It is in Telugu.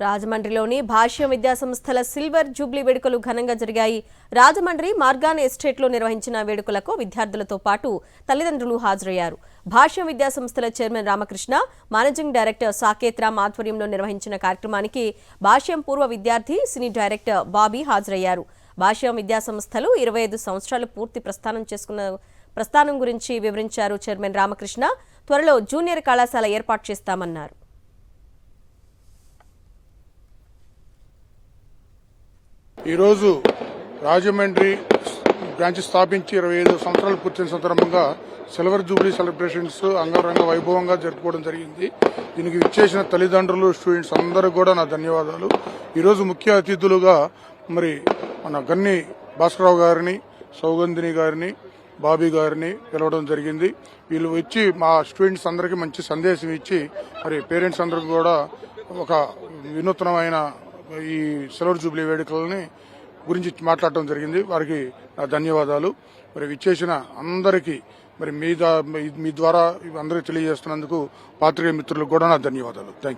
రాజమండ్రిలోని భాష్యం విద్యాసంస్థల సిల్వర్ జూబ్లీ వేడుకలు ఘనంగా జరిగాయి. రాజమండ్రి మార్గాన్ ఎస్టేట్లో నిర్వహించిన వేడుకలకు విద్యార్థులతో పాటు తల్లిదండ్రులు హాజరయ్యారు. భాష్యం విద్యాసంస్థల chairman Ramakrishna, managing director Saketh Ram ఆధ్వర్యంలో నిర్వహించిన కార్యక్రమానికి భాష్యం పూర్వ విద్యార్థి, సినీ డైరెక్టర్ బాబీ హాజరయ్యారు. భాష్యం విద్యాసంస్థలు 25 సంవత్సరాలు పూర్తి ప్రస్థానం గురించి వివరించారు చైర్మన్ రామకృష్ణ. త్వరలో జూనియర్ కళాశాల ఏర్పాటు చేస్తామన్నారు. ఈరోజు రాజమండ్రి బ్రాంచ్ స్థాపించి 25 సంవత్సరాలు పూర్తయిన సందర్భంగా సిల్వర్ జూబ్లీ సెలబ్రేషన్స్ అంగరంగ వైభవంగా జరుపుకోవడం జరిగింది. దీనికి విచ్చేసిన తల్లిదండ్రులు, స్టూడెంట్స్ అందరూ కూడా నా ధన్యవాదాలు. ఈరోజు ముఖ్య అతిథులుగా మరి మన గన్ని భాస్కరరావు గారిని, సౌగంధిని గారిని, బాబీ గారిని పిలవడం జరిగింది. వీళ్ళు వచ్చి మా స్టూడెంట్స్ అందరికీ మంచి సందేశం ఇచ్చి మరి పేరెంట్స్ అందరికీ కూడా ఒక వినూత్నమైన ఈ సిల్వర్ జూబ్లీ వేడుకలని గురించి మాట్లాడటం జరిగింది. వారికి నా ధన్యవాదాలు. మరి విచ్చేసిన అందరికీ మరి మీ ద్వారా అందరికీ తెలియజేస్తున్నందుకు పాత్రికేయ మిత్రులకు కూడా నా ధన్యవాదాలు. Thank you.